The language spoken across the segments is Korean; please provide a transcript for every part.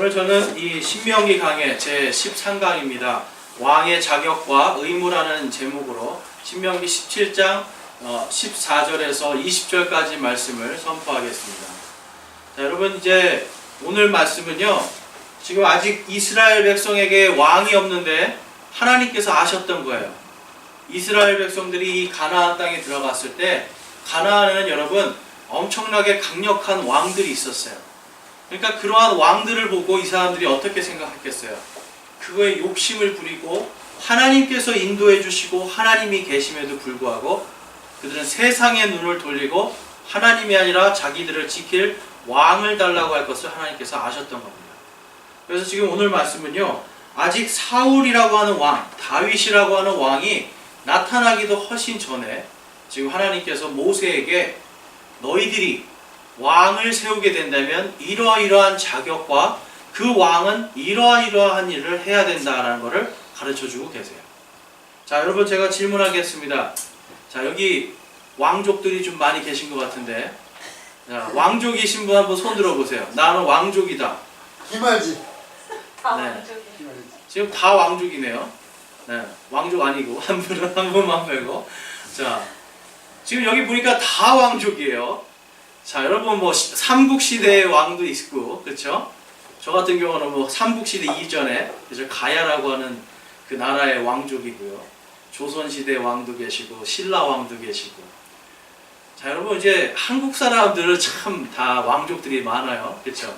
오늘 저는 이 신명기 강의 제 13강입니다. 왕의 자격과 의무라는 제목으로 신명기 17장 14절에서 20절까지 말씀을 선포하겠습니다. 자, 여러분 이제 오늘 말씀은요, 지금 아직 이스라엘 백성에게 왕이 없는데 하나님께서 아셨던 거예요. 이스라엘 백성들이 이 가나안 땅에 들어갔을 때 가나안에는 여러분 엄청나게 강력한 왕들이 있었어요. 그러니까 그러한 왕들을 보고 이 사람들이 어떻게 생각했겠어요? 그거에 욕심을 부리고 하나님께서 인도해 주시고 하나님이 계심에도 불구하고 그들은 세상의 눈을 돌리고 하나님이 아니라 자기들을 지킬 왕을 달라고 할 것을 하나님께서 아셨던 겁니다. 그래서 지금 오늘 말씀은요, 아직 사울이라고 하는 왕, 다윗이라고 하는 왕이 나타나기도 훨씬 전에 지금 하나님께서 모세에게 너희들이 왕을 세우게 된다면 이러이러한 자격과 그 왕은 이러이러한 일을 해야 된다라는 것을 가르쳐주고 계세요. 자, 여러분 제가 질문하겠습니다. 자, 여기 왕족들이 좀 많이 계신 것 같은데, 자, 왕족이신 분 한번 손 들어보세요. 나는 왕족이다. 김알지. 네. 지금 다 왕족이네요. 네. 왕족 아니고 한 분만 빼고. 자, 지금 여기 보니까 다 왕족이에요. 자, 여러분 뭐 삼국시대의 왕도 있고, 그렇죠? 저 같은 경우는 뭐 삼국시대 이전에 그래서 가야라고 하는 그 나라의 왕족이고요. 조선시대 왕도 계시고 신라 왕도 계시고. 자, 여러분 이제 한국 사람들은 참 다 왕족들이 많아요, 그렇죠?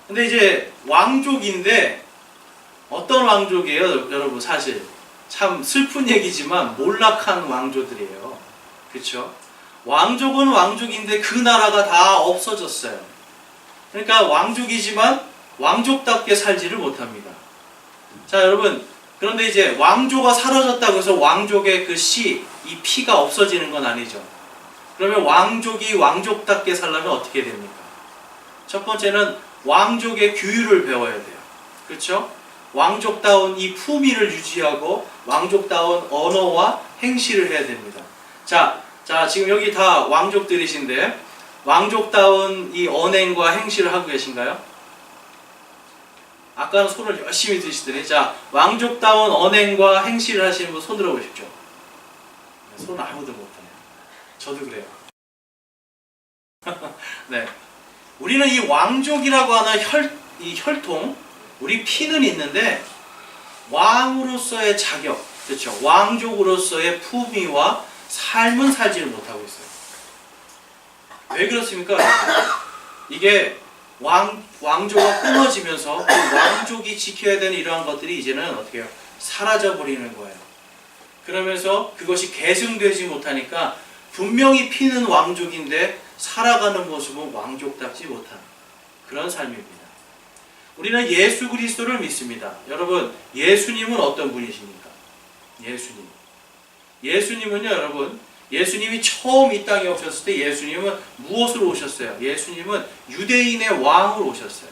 근데 이제 왕족인데 어떤 왕족이에요, 여러분? 사실 참 슬픈 얘기지만 몰락한 왕조들이에요, 그렇죠? 왕족은 왕족인데 그 나라가 다 없어졌어요. 그러니까 왕족이지만 왕족답게 살지를 못합니다. 자, 여러분, 그런데 이제 왕조가 사라졌다고 해서 왕족의 그 씨, 이 피가 없어지는 건 아니죠. 그러면 왕족이 왕족답게 살려면 어떻게 됩니까? 첫 번째는 왕족의 규율을 배워야 돼요. 그렇죠? 왕족다운 이 품위를 유지하고 왕족다운 언어와 행실을 해야 됩니다. 자, 지금 여기 다 왕족들이신데 왕족다운 이 언행과 행실을 하고 계신가요? 아까는 손을 열심히 드시더니, 자, 왕족다운 언행과 행실을 하시는 분 손 들어보십시오. 손 아무도 못하네요. 저도 그래요. 네, 우리는 이 왕족이라고 하는 이 혈통, 우리 피는 있는데 왕으로서의 자격, 그렇죠? 왕족으로서의 품위와 삶은 살지를 못하고 있어요. 왜 그렇습니까? 이게 왕조가 끊어지면서 그 왕족이 지켜야 되는 이러한 것들이 이제는 어떻게 해요? 사라져 버리는 거예요. 그러면서 그것이 계승되지 못하니까 분명히 피는 왕족인데 살아가는 모습은 왕족답지 못한 그런 삶입니다. 우리는 예수 그리스도를 믿습니다. 여러분, 예수님은 어떤 분이십니까? 예수님은요, 여러분, 예수님이 처음 이 땅에 오셨을 때 예수님은 무엇으로 오셨어요? 예수님은 유대인의 왕으로 오셨어요.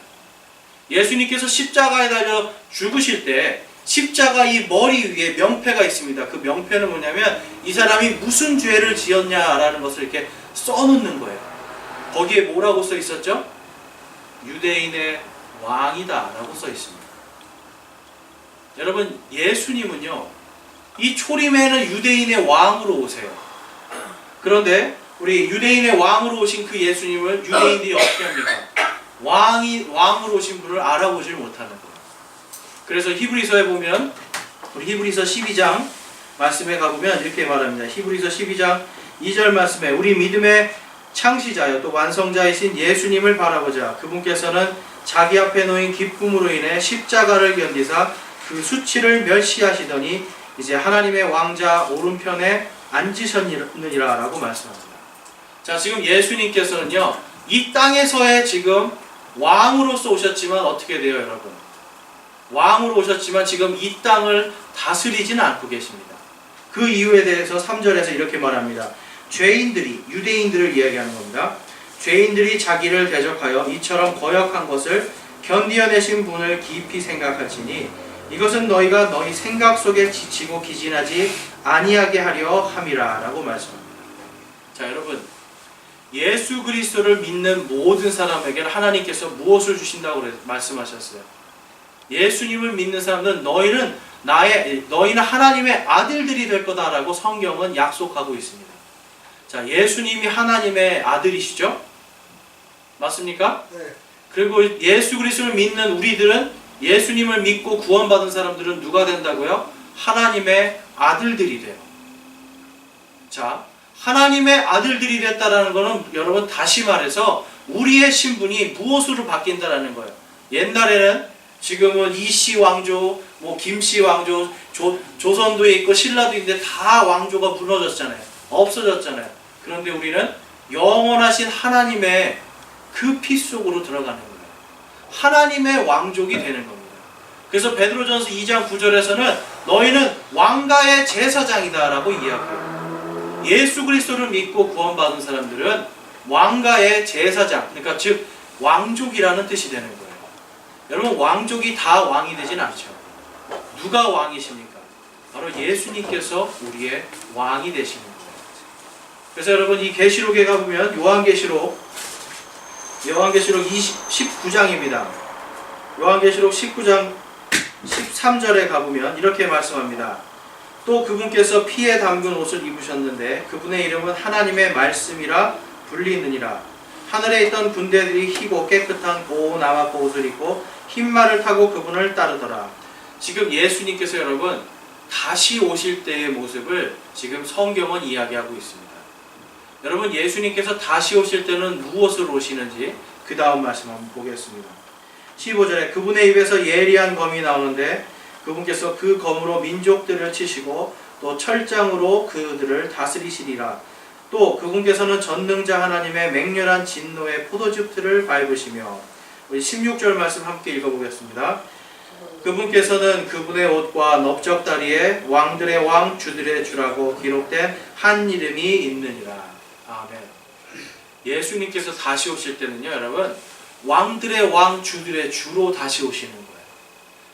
예수님께서 십자가에 달려 죽으실 때 십자가 이 머리 위에 명패가 있습니다. 그 명패는 뭐냐면 이 사람이 무슨 죄를 지었냐라는 것을 이렇게 써놓는 거예요. 거기에 뭐라고 써 있었죠? 유대인의 왕이다 라고 써 있습니다. 여러분, 예수님은요, 이 초림에는 유대인의 왕으로 오세요. 그런데 우리 유대인의 왕으로 오신 그 예수님을 유대인들이 어떻게 합니까? 왕으로 오신 분을 알아보질 못하는 거예요. 그래서 히브리서에 보면, 우리 히브리서 12장 말씀에 가보면 이렇게 말합니다. 히브리서 12장 2절 말씀에 우리 믿음의 창시자여 또 완성자이신 예수님을 바라보자. 그분께서는 자기 앞에 놓인 기쁨으로 인해 십자가를 견디사 그 수치를 멸시하시더니 이제 하나님의 왕자 오른편에 앉으셨느니라 라고 말씀합니다. 자, 지금 예수님께서는요, 이 땅에서의 지금 왕으로서 오셨지만 어떻게 돼요, 여러분? 왕으로 오셨지만 지금 이 땅을 다스리지는 않고 계십니다. 그 이유에 대해서 3절에서 이렇게 말합니다. 죄인들이, 유대인들을 이야기하는 겁니다. 죄인들이 자기를 대적하여 이처럼 거역한 것을 견디어내신 분을 깊이 생각할지니 이것은 너희가 너희 생각 속에 지치고 기진하지 아니하게 하려 함이라 라고 말씀합니다. 자, 여러분, 예수 그리스도를 믿는 모든 사람에게는 하나님께서 무엇을 주신다고 말씀하셨어요? 예수님을 믿는 사람들은 너희는 하나님의 아들들이 될 거다라고 성경은 약속하고 있습니다. 자, 예수님이 하나님의 아들이시죠? 맞습니까? 네. 그리고 예수 그리스도를 믿는 우리들은, 예수님을 믿고 구원받은 사람들은 누가 된다고요? 하나님의 아들들이 돼요. 자, 하나님의 아들들이 됐다라는 것은 여러분 다시 말해서 우리의 신분이 무엇으로 바뀐다라는 거예요. 옛날에는, 지금은 이씨 왕조, 김씨 왕조, 조선도 있고 신라도 있는데 다 왕조가 무너졌잖아요. 없어졌잖아요. 그런데 우리는 영원하신 하나님의 그 피 속으로 들어가는 거예요. 하나님의 왕족이 되는 겁니다. 그래서 베드로전서 2장 9절에서는 너희는 왕가의 제사장이다 라고 이야기해요. 예수 그리스도를 믿고 구원받은 사람들은 왕가의 제사장, 그러니까 즉 왕족이라는 뜻이 되는 거예요. 여러분, 왕족이 다 왕이 되진 않죠. 누가 왕이십니까? 바로 예수님께서 우리의 왕이 되시는 거예요. 그래서 여러분, 이 계시록에 가보면 요한계시록 19장입니다. 요한계시록 19장 13절에 가보면 이렇게 말씀합니다. 또 그분께서 피에 담근 옷을 입으셨는데 그분의 이름은 하나님의 말씀이라 불리느니라. 하늘에 있던 군대들이 희고 깨끗한 고운 나마포 옷을 입고 흰 말을 타고 그분을 따르더라. 지금 예수님께서 여러분 다시 오실 때의 모습을 지금 성경은 이야기하고 있습니다. 여러분, 예수님께서 다시 오실 때는 무엇으로 오시는지 그 다음 말씀 한번 보겠습니다. 15절에 그분의 입에서 예리한 검이 나오는데 그분께서 그 검으로 민족들을 치시고 또 철장으로 그들을 다스리시리라. 또 그분께서는 전능자 하나님의 맹렬한 진노의 포도즙 틀을 밟으시며, 우리 16절 말씀 함께 읽어보겠습니다. 그분께서는 그분의 옷과 넓적다리에 왕들의 왕 주들의 주라고 기록된 한 이름이 있느니라. 아멘. 예수님께서 다시 오실 때는요, 여러분, 왕들의 왕 주들의 주로 다시 오시는 거예요.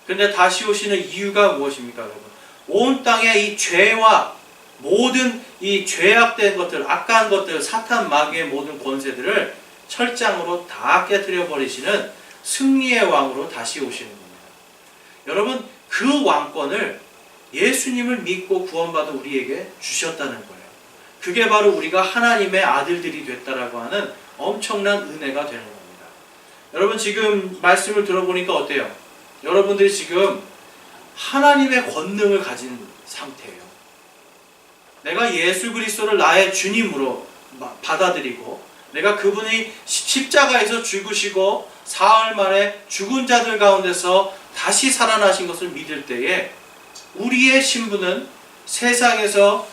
그런데 다시 오시는 이유가 무엇입니까, 여러분? 온 땅의 이 죄와 모든 이 죄악된 것들, 악한 것들, 사탄 마귀의 모든 권세들을 철장으로 다 깨뜨려 버리시는 승리의 왕으로 다시 오시는 겁니다. 여러분, 그 왕권을 예수님을 믿고 구원받은 우리에게 주셨다는 거예요. 그게 바로 우리가 하나님의 아들들이 됐다라고 하는 엄청난 은혜가 되는 겁니다. 여러분, 지금 말씀을 들어보니까 어때요? 여러분들이 지금 하나님의 권능을 가진 상태예요. 내가 예수 그리스도를 나의 주님으로 받아들이고, 내가 그분이 십자가에서 죽으시고 사흘 만에 죽은 자들 가운데서 다시 살아나신 것을 믿을 때에 우리의 신분은 세상에서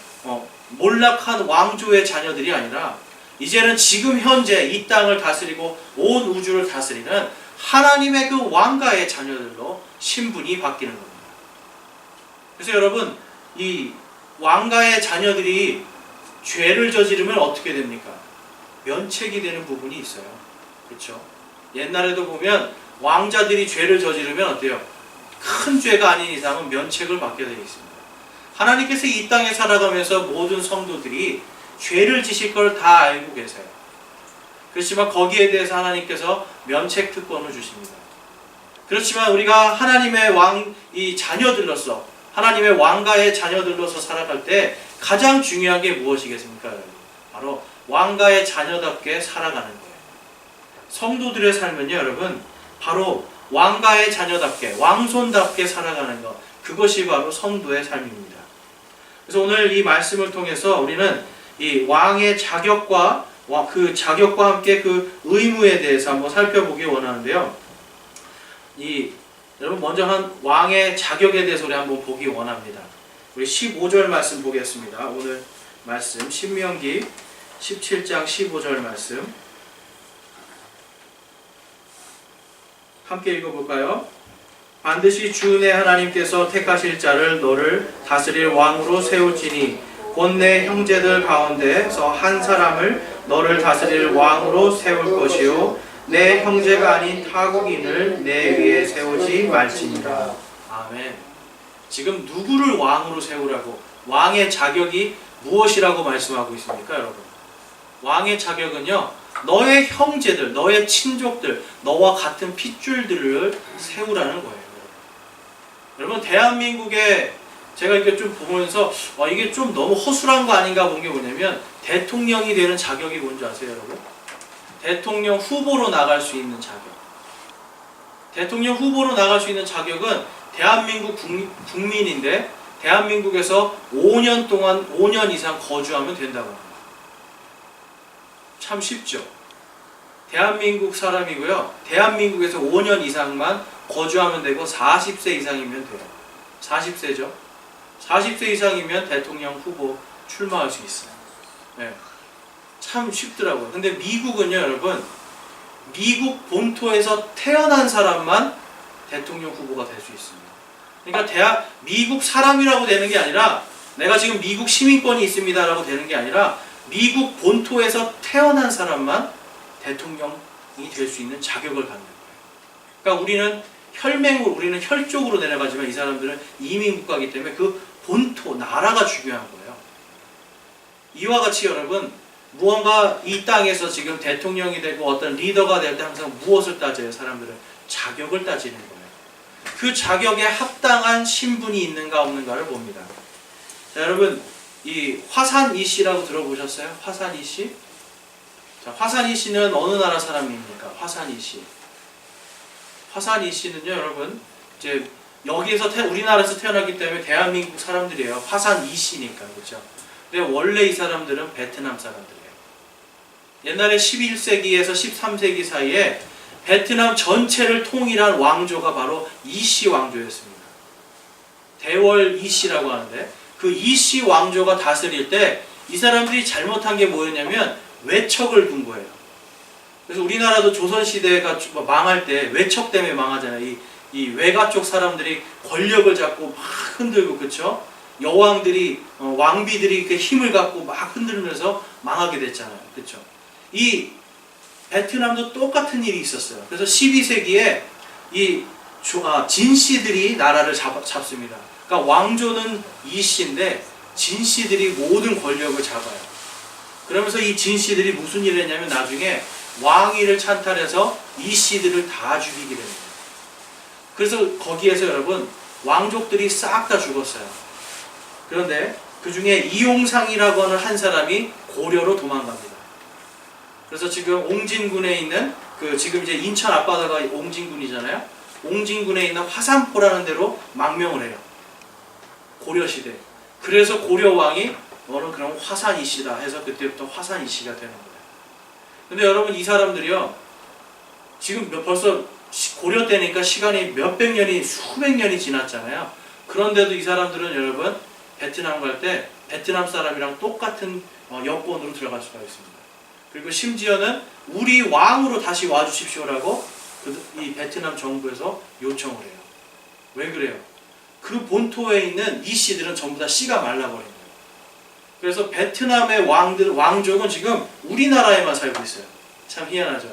몰락한 왕조의 자녀들이 아니라 이제는 지금 현재 이 땅을 다스리고 온 우주를 다스리는 하나님의 그 왕가의 자녀들로 신분이 바뀌는 겁니다. 그래서 여러분, 이 왕가의 자녀들이 죄를 저지르면 어떻게 됩니까? 면책이 되는 부분이 있어요. 그렇죠? 옛날에도 보면 왕자들이 죄를 저지르면 어때요? 큰 죄가 아닌 이상은 면책을 받게 되어 있습니다. 하나님께서 이 땅에 살아가면서 모든 성도들이 죄를 지실 걸 다 알고 계세요. 그렇지만 거기에 대해서 하나님께서 면책 특권을 주십니다. 그렇지만 우리가 하나님의 이 자녀들로서, 하나님의 왕가의 자녀들로서 살아갈 때 가장 중요한 게 무엇이겠습니까? 바로 왕가의 자녀답게 살아가는 거예요. 성도들의 삶은요, 여러분, 바로 왕가의 자녀답게, 왕손답게 살아가는 것, 그것이 바로 성도의 삶입니다. 그래서 오늘 이 말씀을 통해서 우리는 이 왕의 자격과 그 자격과 함께 그 의무에 대해서 한번 살펴보기 원하는데요. 여러분, 먼저 한 왕의 자격에 대해서 우리 한번 보기 원합니다. 우리 15절 말씀 보겠습니다. 오늘 말씀 신명기 17장 15절 말씀 함께 읽어볼까요? 반드시 주 내 하나님께서 택하실 자를 너를 다스릴 왕으로 세울지니 곧 내 형제들 가운데서 한 사람을 너를 다스릴 왕으로 세울 것이요 내 형제가 아닌 타국인을 내 위에 세우지 말지니라. 아멘. 지금 누구를 왕으로 세우라고, 왕의 자격이 무엇이라고 말씀하고 있습니까, 여러분? 왕의 자격은요, 너의 형제들, 너의 친족들, 너와 같은 핏줄들을 세우라는 거예요. 여러분, 대한민국에 제가 이게 좀 보면서 이게 좀 너무 허술한 거 아닌가 본 게 뭐냐면, 대통령이 되는 자격이 뭔지 아세요, 여러분? 대통령 후보로 나갈 수 있는 자격. 대통령 후보로 나갈 수 있는 자격은 대한민국 국민인데 대한민국에서 5년 동안 5년 이상 거주하면 된다고 합니다. 참 쉽죠? 대한민국 사람이고요. 대한민국에서 5년 이상만 거주하면 되고 40세 이상이면 돼요. 40세죠? 40세 이상이면 대통령 후보 출마할 수 있어요. 네. 참 쉽더라고요. 근데 미국은요, 여러분, 미국 본토에서 태어난 사람만 대통령 후보가 될 수 있습니다. 그러니까 미국 사람이라고 되는 게 아니라 내가 지금 미국 시민권이 있습니다라고 되는 게 아니라 미국 본토에서 태어난 사람만 대통령이 될 수 있는 자격을 갖는 거예요. 그러니까 우리는 혈족으로 내려가지만 이 사람들은 이민 국가이기 때문에 그 본토, 나라가 중요한 거예요. 이와 같이 여러분, 무언가 이 땅에서 지금 대통령이 되고 어떤 리더가 될 때 항상 무엇을 따져요? 사람들은 자격을 따지는 거예요. 그 자격에 합당한 신분이 있는가 없는가를 봅니다. 자, 여러분, 이 화산 이씨라고 들어보셨어요? 화산 이씨? 자, 화산 이씨는 어느 나라 사람입니까? 화산 이씨. 화산 이씨는요, 여러분, 이제 여기에서 우리나라에서 태어났기 때문에 대한민국 사람들이에요. 화산 이씨니까, 그렇죠? 근데 원래 이 사람들은 베트남 사람들이에요. 옛날에 11세기에서 13세기 사이에 베트남 전체를 통일한 왕조가 바로 이씨 왕조였습니다. 대월 이씨라고 하는데 그 이씨 왕조가 다스릴 때 이 사람들이 잘못한 게 뭐였냐면 외척을 둔 거예요. 그래서 우리나라도 조선시대가 망할 때 외척 때문에 망하잖아요. 이 외가 쪽 사람들이 권력을 잡고 막 흔들고, 그렇죠? 여왕들이 왕비들이 이렇게 힘을 갖고 막 흔들면서 망하게 됐잖아요. 그렇죠? 이 베트남도 똑같은 일이 있었어요. 그래서 12세기에 이 진씨들이 나라를 잡습니다. 그러니까 왕조는 이씨인데 진씨들이 모든 권력을 잡아요. 그러면서 이 진씨들이 무슨 일을 했냐면 나중에 왕위를 찬탈해서 이씨들을 다 죽이게 됩니다. 그래서 거기에서 여러분 왕족들이 싹 다 죽었어요. 그런데 그 중에 이용상이라고 하는 한 사람이 고려로 도망갑니다. 그래서 지금 옹진군에 있는 지금 이제 인천 앞바다가 옹진군이잖아요. 옹진군에 있는 화산포라는 데로 망명을 해요. 고려시대. 그래서 고려왕이 너는 그럼 화산 이씨다 해서 그때부터 화산 이씨가 되는 거예요. 근데 여러분 이 사람들이요, 지금 벌써 고려 때니까 시간이 몇백 년이 수백 년이 지났잖아요. 그런데도 이 사람들은 여러분 베트남 갈 때 베트남 사람이랑 똑같은 여권으로 들어갈 수가 있습니다. 그리고 심지어는 우리 왕으로 다시 와주십시오라고 이 베트남 정부에서 요청을 해요. 왜 그래요? 그 본토에 있는 이씨들은 전부 다 씨가 말라버린 거예요. 그래서 베트남의 왕족은 지금 우리나라에만 살고 있어요. 참 희한하죠.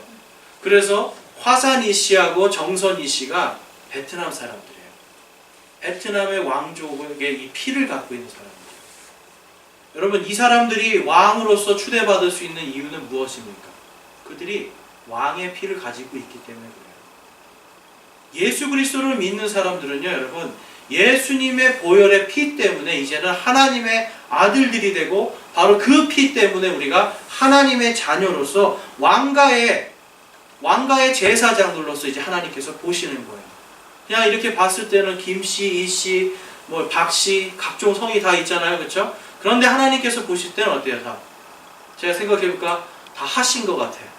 그래서 화산 이씨하고 정선 이씨가 베트남 사람들이에요. 베트남의 왕족의 이 피를 갖고 있는 사람들이에요. 여러분, 이 사람들이 왕으로서 추대받을 수 있는 이유는 무엇입니까? 그들이 왕의 피를 가지고 있기 때문에 그래요. 예수 그리스도를 믿는 사람들은요, 여러분, 예수님의 보혈의 피 때문에 이제는 하나님의 아들들이 되고 바로 그 피 때문에 우리가 하나님의 자녀로서 왕가의 제사장들로서 이제 하나님께서 보시는 거예요. 그냥 이렇게 봤을 때는 김씨, 이씨, 박씨, 각종 성이 다 있잖아요. 그렇죠? 그런데 하나님께서 보실 때는 어때요? 다 제가 생각해볼까? 다 하신 것 같아요.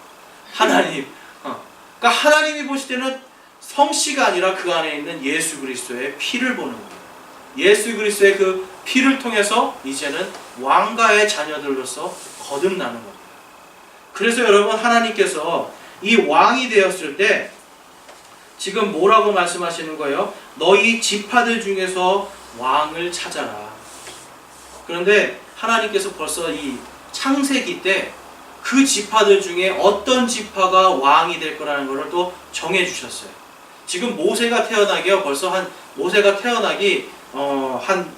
하나님. 그러니까 하나님이 보실 때는 성씨가 아니라 그 안에 있는 예수 그리스도의 피를 보는 거예요. 예수 그리스도의 그 피를 통해서 이제는 왕가의 자녀들로서 거듭나는 겁니다. 그래서 여러분, 하나님께서 이 왕이 되었을 때 지금 뭐라고 말씀하시는 거예요? 너희 지파들 중에서 왕을 찾아라. 그런데 하나님께서 벌써 이 창세기 때 그 지파들 중에 어떤 지파가 왕이 될 거라는 것을 또 정해 주셨어요. 지금 모세가 모세가 태어나기 한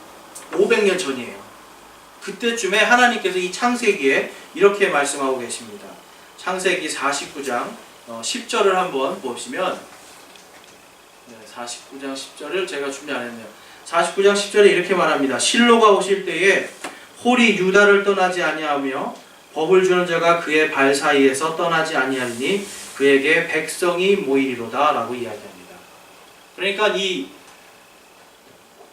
500년 전이에요. 그때쯤에 하나님께서 이 창세기에 이렇게 말씀하고 계십니다. 창세기 49장 10절을 한번 보시면 49장 10절을 제가 준비 안 했네요. 49장 10절에 이렇게 말합니다. 실로가 오실 때에 홀이 유다를 떠나지 아니하며 법을 주는 자가 그의 발 사이에서 떠나지 아니하리니 그에게 백성이 모이리로다 라고 이야기합니다. 그러니까 이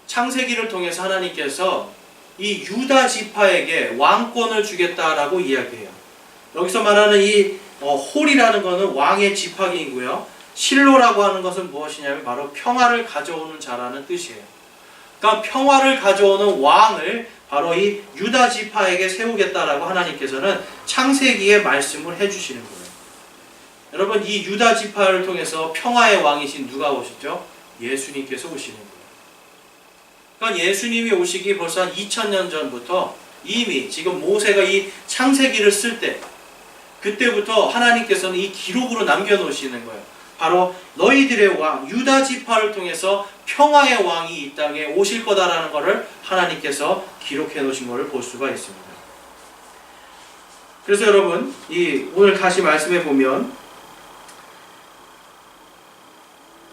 창세기를 통해서 하나님께서 이 유다 지파에게 왕권을 주겠다라고 이야기해요. 여기서 말하는 이 홀이라는 것은 왕의 지파기이고요. 실로라고 하는 것은 무엇이냐면 바로 평화를 가져오는 자라는 뜻이에요. 그러니까 평화를 가져오는 왕을 바로 이 유다 지파에게 세우겠다라고 하나님께서는 창세기에 말씀을 해주시는 거예요. 여러분, 이 유다 지파를 통해서 평화의 왕이신 누가 오시죠? 예수님께서 오시는 거예요. 그러니까 예수님이 오시기 벌써 한 2000년 전부터 이미 지금 모세가 이 창세기를 쓸 때 그때부터 하나님께서는 이 기록으로 남겨놓으시는 거예요. 바로 너희들의 왕 유다 지파를 통해서 평화의 왕이 이 땅에 오실 거다라는 것을 하나님께서 기록해 놓으신 것을 볼 수가 있습니다. 그래서 여러분, 오늘 다시 말씀해 보면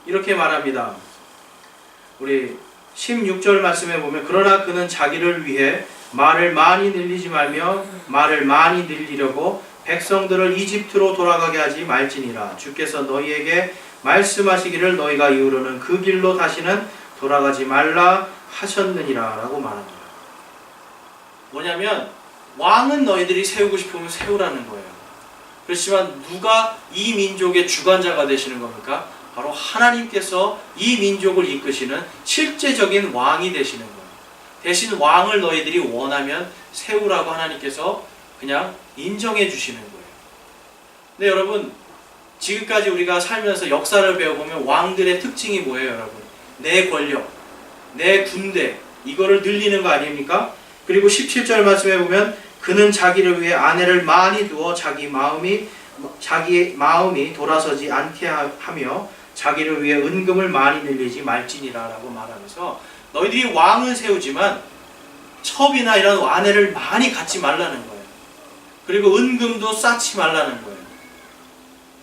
이렇게 말합니다. 우리 16절 말씀해 보면 그러나 그는 자기를 위해 말을 많이 늘리지 말며 말을 많이 늘리려고 백성들을 이집트로 돌아가게 하지 말지니라. 주께서 너희에게 말씀하시기를 너희가 이후로는 그 길로 다시는 돌아가지 말라 하셨느니라 라고 말합니다. 뭐냐면 왕은 너희들이 세우고 싶으면 세우라는 거예요. 그렇지만 누가 이 민족의 주관자가 되시는 겁니까? 바로 하나님께서 이 민족을 이끄시는 실제적인 왕이 되시는 거예요. 대신 왕을 너희들이 원하면 세우라고 하나님께서 그냥 인정해 주시는 거예요. 근데 여러분, 지금까지 우리가 살면서 역사를 배워보면 왕들의 특징이 뭐예요, 여러분? 내 권력, 내 군대, 이거를 늘리는 거 아닙니까? 그리고 17절 말씀해 보면 그는 자기를 위해 아내를 많이 두어 자기 마음이 돌아서지 않게 하며 자기를 위해 은금을 많이 늘리지 말지니라 라고 말하면서 너희들이 왕을 세우지만 첩이나 이런 아내를 많이 갖지 말라는 거예요. 그리고 은금도 쌓지 말라는 거예요.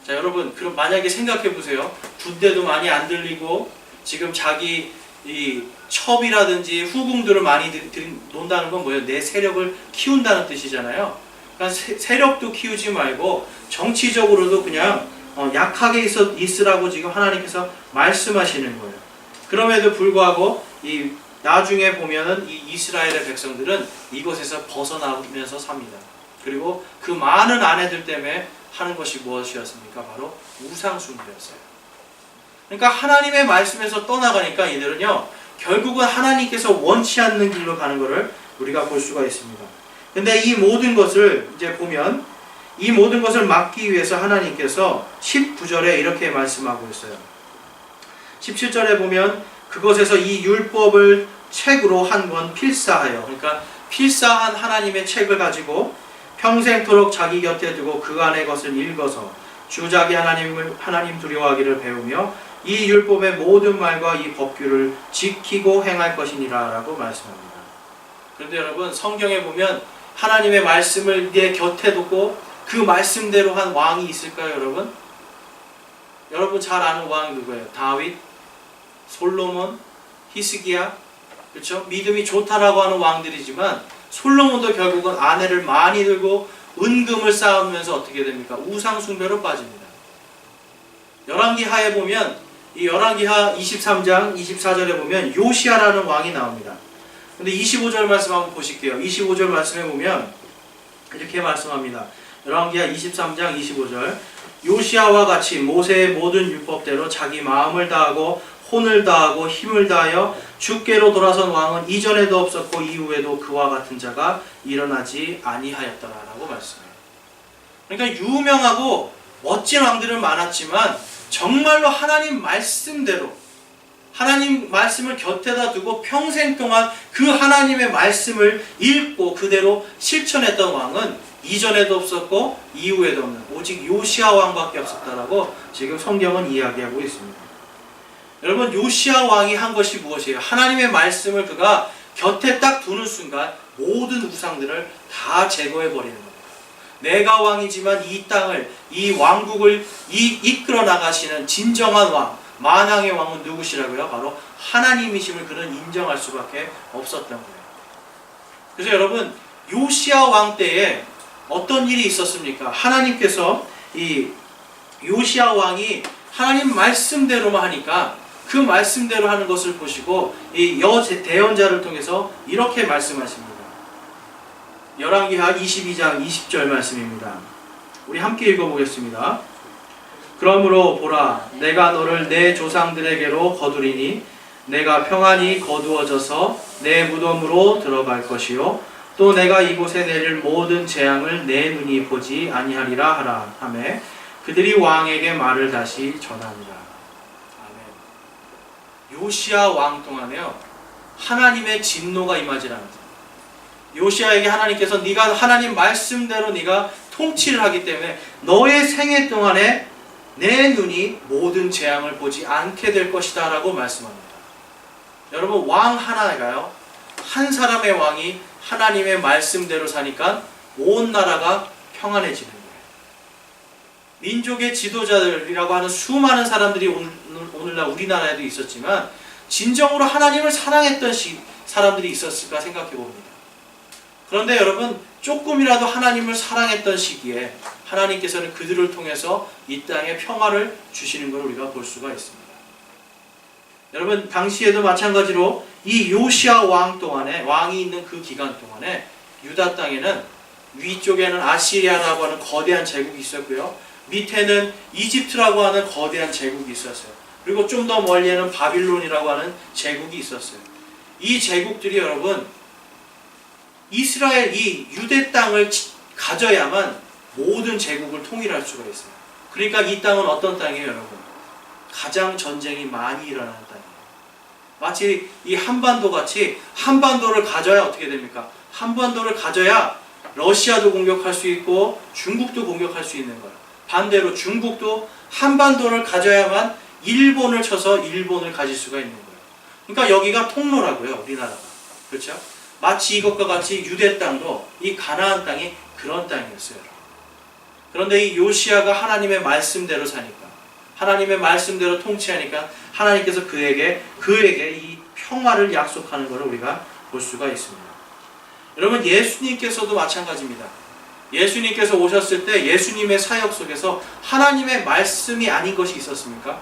자, 여러분, 그럼 만약에 생각해 보세요. 군대도 많이 안 들리고 지금 자기 이 첩이라든지 후궁들을 많이 논다는 건 뭐예요? 내 세력을 키운다는 뜻이잖아요. 그러니까 세력도 키우지 말고 정치적으로도 그냥 약하게 있으라고 지금 하나님께서 말씀하시는 거예요. 그럼에도 불구하고 이 나중에 보면은 이 이스라엘의 백성들은 이곳에서 벗어나면서 삽니다. 그리고 그 많은 아내들 때문에 하는 것이 무엇이었습니까? 바로 우상숭배였어요. 그러니까 하나님의 말씀에서 떠나가니까 이들은요, 결국은 하나님께서 원치 않는 길로 가는 것을 우리가 볼 수가 있습니다. 근데 이 모든 것을 이제 보면 이 모든 것을 막기 위해서 하나님께서 19절에 이렇게 말씀하고 있어요. 17절에 보면 그것에서 이 율법을 책으로 한 권 필사하여, 그러니까 필사한 하나님의 책을 가지고 평생토록 자기 곁에 두고 그 안의 것을 읽어서 주 자기 하나님 두려워하기를 배우며 이 율법의 모든 말과 이 법규를 지키고 행할 것이니라 라고 말씀합니다. 그런데 여러분, 성경에 보면 하나님의 말씀을 내 곁에 두고 그 말씀대로 한 왕이 있을까요, 여러분? 여러분 잘 아는 왕이 누구예요? 다윗, 솔로몬, 히스기야, 그렇죠? 믿음이 좋다라고 하는 왕들이지만 솔로몬도 결국은 아내를 많이 들고 은금을 쌓으면서 어떻게 됩니까? 우상숭배로 빠집니다. 열왕기하에 보면 이 열왕기하 23장 24절에 보면 요시야라는 왕이 나옵니다. 근데 25절 말씀 한번 보실게요. 25절 말씀에 보면 이렇게 말씀합니다. 열왕기하 23장 25절 요시야와 같이 모세의 모든 율법대로 자기 마음을 다하고 혼을 다하고 힘을 다하여 주께로 돌아선 왕은 이전에도 없었고 이후에도 그와 같은 자가 일어나지 아니하였더라라고 말씀해요. 그러니까 유명하고 멋진 왕들은 많았지만 정말로 하나님 말씀대로 하나님 말씀을 곁에다 두고 평생 동안 그 하나님의 말씀을 읽고 그대로 실천했던 왕은 이전에도 없었고 이후에도 없는 오직 요시야 왕밖에 없었다라고 지금 성경은 이야기하고 있습니다. 여러분, 요시야 왕이 한 것이 무엇이에요? 하나님의 말씀을 그가 곁에 딱 두는 순간 모든 우상들을 다 제거해 버리는 겁니다. 내가 왕이지만 이 땅을, 이 왕국을 이끌어 나가시는 진정한 왕, 만왕의 왕은 누구시라고요? 바로 하나님이심을 그는 인정할 수밖에 없었던 거예요. 그래서 여러분, 요시야 왕 때에 어떤 일이 있었습니까? 하나님께서 이 요시야 왕이 하나님 말씀대로만 하니까 그 말씀대로 하는 것을 보시고 이 대언자를 통해서 이렇게 말씀하십니다. 열왕기하 22장 20절 말씀입니다. 우리 함께 읽어보겠습니다. 그러므로 보라, 내가 너를 내 조상들에게로 거두리니 내가 평안히 거두어져서 내 무덤으로 들어갈 것이요 또 내가 이곳에 내릴 모든 재앙을 내 눈이 보지 아니하리라 하라 하매 그들이 왕에게 말을 다시 전하니라. 아멘. 요시야 왕 동안에요, 하나님의 진노가 임하지를 않았어요. 요시야에게 하나님께서 네가 하나님 말씀대로 네가 통치를 하기 때문에 너의 생애 동안에 내 눈이 모든 재앙을 보지 않게 될 것이다 라고 말씀합니다. 여러분, 왕 하나가요, 한 사람의 왕이 하나님의 말씀대로 사니까 온 나라가 평안해지는 거예요. 민족의 지도자들이라고 하는 수많은 사람들이 오늘날 우리나라에도 있었지만 진정으로 하나님을 사랑했던 사람들이 있었을까 생각해 봅니다. 그런데 여러분, 조금이라도 하나님을 사랑했던 시기에 하나님께서는 그들을 통해서 이 땅에 평화를 주시는 걸 우리가 볼 수가 있습니다. 여러분, 당시에도 마찬가지로 이 요시야 왕 동안에, 왕이 있는 그 기간 동안에 유다 땅에는 위쪽에는 아시리아라고 하는 거대한 제국이 있었고요, 밑에는 이집트라고 하는 거대한 제국이 있었어요. 그리고 좀 더 멀리에는 바빌론이라고 하는 제국이 있었어요. 이 제국들이 여러분, 이스라엘 이 유대 땅을 가져야만 모든 제국을 통일할 수가 있어요. 그러니까 이 땅은 어떤 땅이에요, 여러분? 가장 전쟁이 많이 일어나는 땅이에요. 마치 이 한반도 같이 한반도를 가져야 어떻게 됩니까? 한반도를 가져야 러시아도 공격할 수 있고 중국도 공격할 수 있는 거예요. 반대로 중국도 한반도를 가져야만 일본을 쳐서 일본을 가질 수가 있는 거예요. 그러니까 여기가 통로라고요, 우리나라가. 그렇죠? 마치 이것과 같이 유대 땅도 이 가나안 땅이 그런 땅이었어요. 그런데 이 요시야가 하나님의 말씀대로 사니까, 하나님의 말씀대로 통치하니까 하나님께서 그에게 이 평화를 약속하는 것을 우리가 볼 수가 있습니다. 여러분, 예수님께서도 마찬가지입니다. 예수님께서 오셨을 때 예수님의 사역 속에서 하나님의 말씀이 아닌 것이 있었습니까?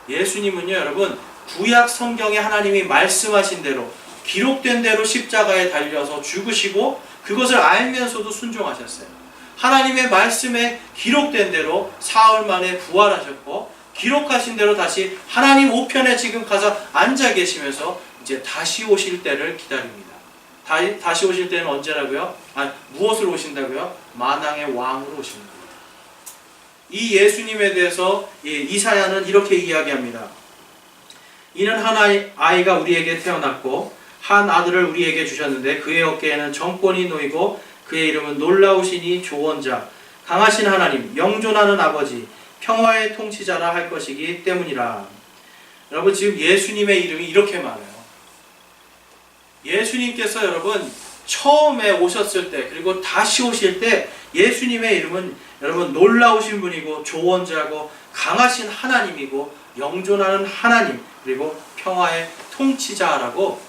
예수님은요, 여러분, 구약 성경에 하나님이 말씀하신 대로 기록된 대로 십자가에 달려서 죽으시고 그것을 알면서도 순종하셨어요. 하나님의 말씀에 기록된 대로 사흘 만에 부활하셨고 기록하신 대로 다시 하나님 우편에 지금 가서 앉아 계시면서 이제 다시 오실 때를 기다립니다. 다시 오실 때는 언제라고요? 무엇으로 오신다고요? 만왕의 왕으로 오시는 거예요. 이 예수님에 대해서 이사야는 이렇게 이야기합니다. 이는 한 아이가 우리에게 태어났고 한 아들을 우리에게 주셨는데 그의 어깨에는 정권이 놓이고 그의 이름은 놀라우시니 조언자, 강하신 하나님, 영존하는 아버지, 평화의 통치자라 할 것이기 때문이라. 여러분, 지금 예수님의 이름이 이렇게 많아요. 예수님께서 여러분 처음에 오셨을 때 그리고 다시 오실 때 예수님의 이름은 여러분 놀라우신 분이고 조언자고 강하신 하나님이고 영존하는 하나님 그리고 평화의 통치자라고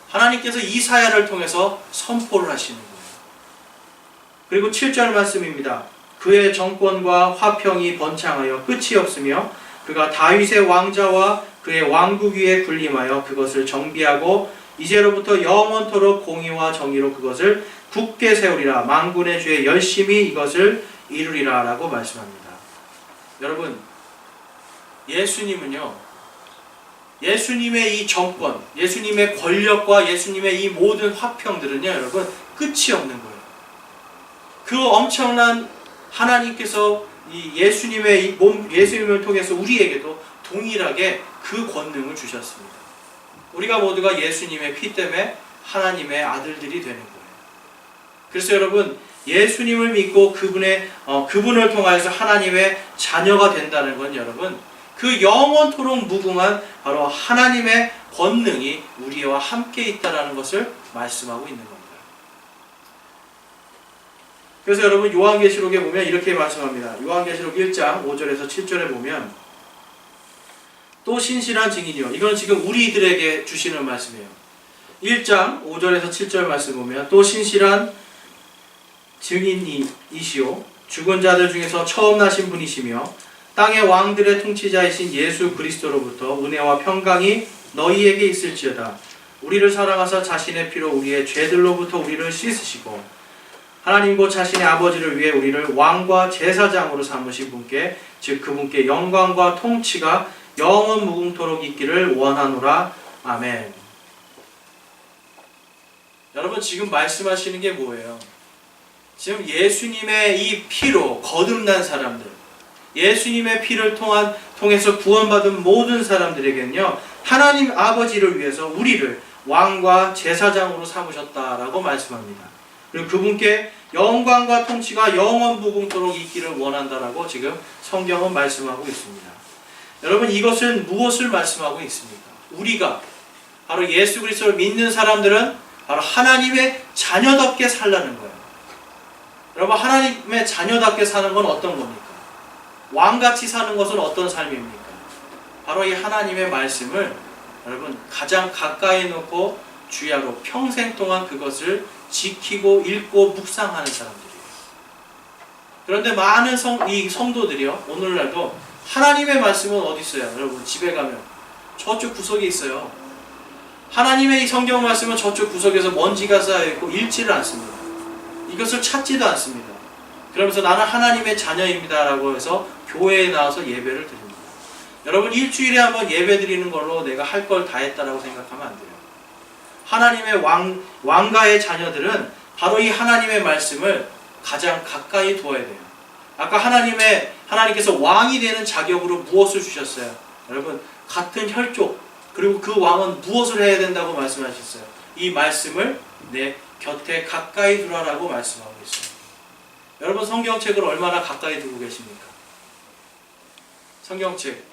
하나님께서 이사야를 통해서 선포를 하시는 거예요. 그리고 7절 말씀입니다. 그의 정권과 화평이 번창하여 끝이 없으며 그가 다윗의 왕자와 그의 왕국 위에 군림하여 그것을 정비하고 이제로부터 영원토록 공의와 정의로 그것을 굳게 세우리라. 만군의 주에 열심히 이것을 이루리라 라고 말씀합니다. 여러분, 예수님은요, 예수님의 이 정권, 예수님의 권력과 예수님의 이 모든 화평들은요, 여러분 끝이 없는 거예요. 그 엄청난 하나님께서 이 예수님의 이 몸, 예수님을 통해서 우리에게도 동일하게 그 권능을 주셨습니다. 우리가 모두가 예수님의 피 때문에 하나님의 아들들이 되는 거예요. 그래서 여러분, 예수님을 믿고 그분을 통하여서 하나님의 자녀가 된다는 건 여러분, 그 영원토록 무궁한 바로 하나님의 권능이 우리와 함께 있다는 것을 말씀하고 있는 겁니다. 그래서 여러분 요한계시록에 보면 이렇게 말씀합니다. 요한계시록 1장 5절에서 7절에 보면 또 신실한 증인이요. 이건 지금 우리들에게 주시는 말씀이에요. 1장 5절에서 7절 말씀 보면 또 신실한 증인이시오. 죽은 자들 중에서 처음 나신 분이시며 땅의 왕들의 통치자이신 예수 그리스도로부터 은혜와 평강이 너희에게 있을지어다. 우리를 사랑하사 자신의 피로 우리의 죄들로부터 우리를 씻으시고 하나님 곧 자신의 아버지를 위해 우리를 왕과 제사장으로 삼으신 분께 즉 그분께 영광과 통치가 영원 무궁토록 있기를 원하노라. 아멘. 여러분 지금 말씀하시는 게 뭐예요? 지금 예수님의 이 피로 거듭난 사람들, 예수님의 피를 통해서 구원받은 모든 사람들에게는요, 하나님 아버지를 위해서 우리를 왕과 제사장으로 삼으셨다라고 말씀합니다. 그리고 그분께 영광과 통치가 영원 무궁토록 있기를 원한다라고 지금 성경은 말씀하고 있습니다. 여러분 이것은 무엇을 말씀하고 있습니까? 우리가 바로 예수 그리스도를 믿는 사람들은 바로 하나님의 자녀답게 살라는 거예요. 여러분 하나님의 자녀답게 사는 건 어떤 겁니까? 왕같이 사는 것은 어떤 삶입니까? 바로 이 하나님의 말씀을 여러분 가장 가까이 놓고 주야로 평생 동안 그것을 지키고 읽고 묵상하는 사람들이에요. 그런데 많은 성도들이요, 오늘날도 하나님의 말씀은 어디 있어요? 여러분 집에 가면 저쪽 구석에 있어요. 하나님의 이 성경 말씀은 저쪽 구석에서 먼지가 쌓여있고 읽지를 않습니다. 이것을 찾지도 않습니다. 그러면서 나는 하나님의 자녀입니다 라고 해서 교회에 나와서 예배를 드립니다. 여러분 일주일에 한번 예배 드리는 걸로 내가 할 걸 다 했다라고 생각하면 안 돼요. 하나님의 왕가의 자녀들은 바로 이 하나님의 말씀을 가장 가까이 두어야 돼요. 아까 하나님께서 왕이 되는 자격으로 무엇을 주셨어요? 여러분 같은 혈족, 그리고 그 왕은 무엇을 해야 된다고 말씀하셨어요? 이 말씀을 내 곁에 가까이 두라라고 말씀하고 있어요. 여러분 성경책을 얼마나 가까이 두고 계십니까? 성경책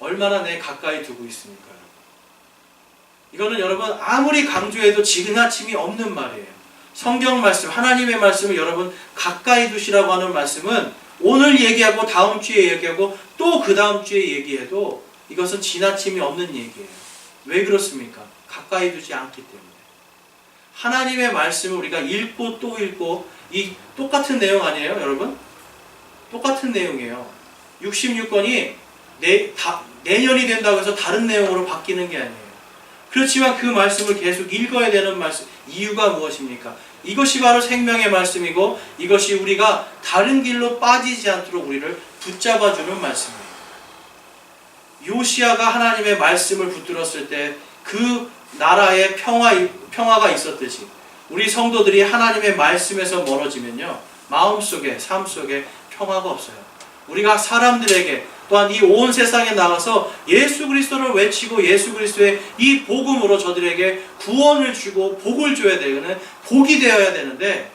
얼마나 내 가까이 두고 있습니까? 이거는 여러분 아무리 강조해도 지나침이 없는 말이에요. 성경 말씀, 하나님의 말씀을 여러분 가까이 두시라고 하는 말씀은 오늘 얘기하고 다음 주에 얘기하고 또 그 다음 주에 얘기해도 이것은 지나침이 없는 얘기예요. 왜 그렇습니까? 가까이 두지 않기 때문에. 하나님의 말씀을 우리가 읽고 또 읽고, 이 똑같은 내용 아니에요 여러분? 똑같은 내용이에요. 66권이 내년이 된다고 해서 다른 내용으로 바뀌는 게 아니에요. 그렇지만 그 말씀을 계속 읽어야 되는 말씀, 이유가 무엇입니까? 이것이 바로 생명의 말씀이고 이것이 우리가 다른 길로 빠지지 않도록 우리를 붙잡아주는 말씀이에요. 요시야가 하나님의 말씀을 붙들었을 때 그 나라에 평화가 있었듯이 우리 성도들이 하나님의 말씀에서 멀어지면요, 마음속에, 삶 속에 평화가 없어요. 우리가 사람들에게 또한 이 온 세상에 나가서 예수 그리스도를 외치고 예수 그리스도의 이 복음으로 저들에게 구원을 주고 복을 줘야 되는, 복이 되어야 되는데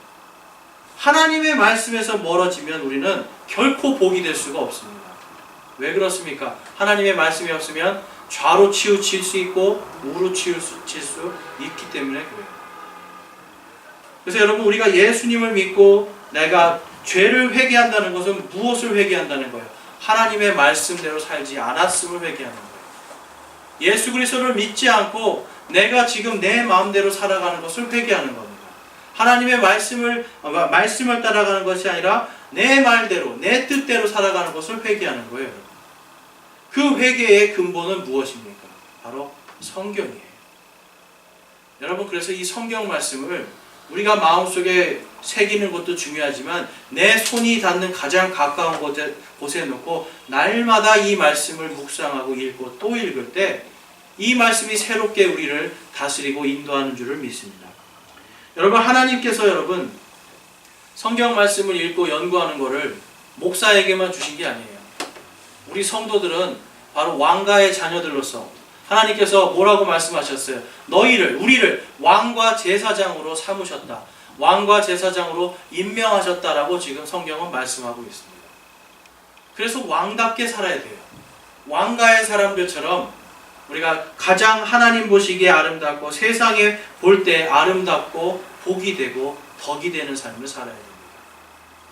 하나님의 말씀에서 멀어지면 우리는 결코 복이 될 수가 없습니다. 왜 그렇습니까? 하나님의 말씀이 없으면 좌로 치우칠 수 있고 우로 치우칠 수 있기 때문에 그래요. 그래서 여러분 우리가 예수님을 믿고 내가 죄를 회개한다는 것은 무엇을 회개한다는 거예요? 하나님의 말씀대로 살지 않았음을 회개하는 거예요. 예수 그리스도를 믿지 않고 내가 지금 내 마음대로 살아가는 것을 회개하는 겁니다. 하나님의 말씀을 따라가는 것이 아니라 내 말대로, 내 뜻대로 살아가는 것을 회개하는 거예요. 그 회개의 근본은 무엇입니까? 바로 성경이에요. 여러분 그래서 이 성경 말씀을 우리가 마음속에 새기는 것도 중요하지만 내 손이 닿는 가장 가까운 곳에 놓고 날마다 이 말씀을 묵상하고 읽고 또 읽을 때 이 말씀이 새롭게 우리를 다스리고 인도하는 줄을 믿습니다. 여러분 하나님께서 여러분 성경 말씀을 읽고 연구하는 것을 목사에게만 주신 게 아니에요. 우리 성도들은 바로 왕가의 자녀들로서 하나님께서 뭐라고 말씀하셨어요? 우리를 왕과 제사장으로 삼으셨다. 왕과 제사장으로 임명하셨다라고 지금 성경은 말씀하고 있습니다. 그래서 왕답게 살아야 돼요. 왕가의 사람들처럼 우리가 가장 하나님 보시기에 아름답고 세상에 볼 때 아름답고 복이 되고 덕이 되는 삶을 살아야 됩니다.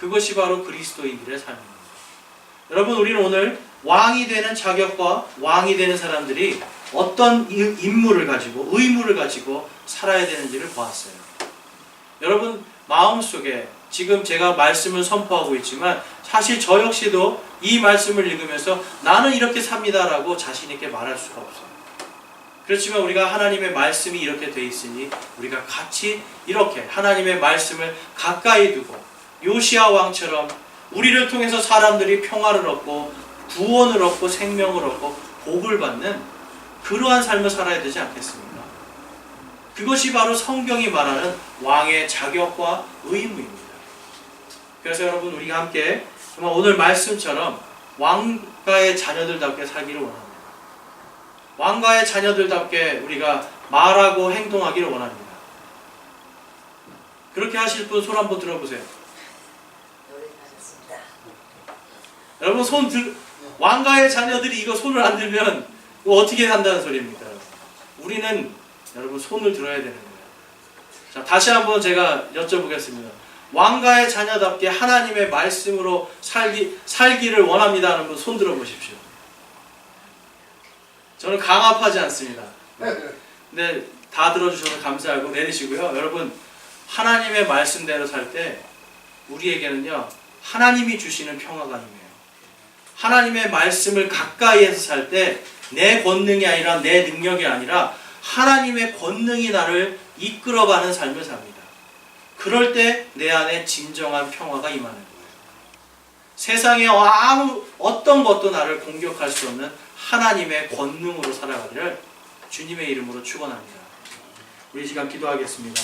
그것이 바로 그리스도인들의 삶입니다. 여러분, 우리는 오늘 왕이 되는 자격과 왕이 되는 사람들이 어떤 임무를 가지고 의무를 가지고 살아야 되는지를 보았어요. 여러분 마음속에 지금 제가 말씀을 선포하고 있지만 사실 저 역시도 이 말씀을 읽으면서 나는 이렇게 삽니다라고 자신 있게 말할 수가 없어요. 그렇지만 우리가 하나님의 말씀이 이렇게 돼 있으니 우리가 같이 이렇게 하나님의 말씀을 가까이 두고 요시야 왕처럼 우리를 통해서 사람들이 평화를 얻고 구원을 얻고 생명을 얻고 복을 받는 그러한 삶을 살아야 되지 않겠습니까? 그것이 바로 성경이 말하는 왕의 자격과 의무입니다. 그래서 여러분 우리가 함께 정말 오늘 말씀처럼 왕가의 자녀들답게 살기를 원합니다. 왕가의 자녀들답게 우리가 말하고 행동하기를 원합니다. 그렇게 하실 분 손 한번 들어보세요. 여러분 왕가의 자녀들이 이거 손을 안 들면 이거 어떻게 한다는 소리입니까? 우리는 여러분 손을 들어야 되는 거예요. 자, 다시 한번 제가 여쭤보겠습니다. 왕가의 자녀답게 하나님의 말씀으로 살기를 원합니다 하는 분 손 들어보십시오. 저는 강압하지 않습니다. 근데 다 들어주셔서 감사하고 내리시고요. 여러분 하나님의 말씀대로 살 때 우리에게는요 하나님이 주시는 평화가 임해요. 하나님의 말씀을 가까이에서 살 때 내 권능이 아니라 내 능력이 아니라 하나님의 권능이 나를 이끌어가는 삶을 삽니다. 그럴 때 내 안에 진정한 평화가 임하는 거예요. 세상에 어떤 것도 나를 공격할 수 없는 하나님의 권능으로 살아가기를 주님의 이름으로 축원합니다. 우리 시간 기도하겠습니다.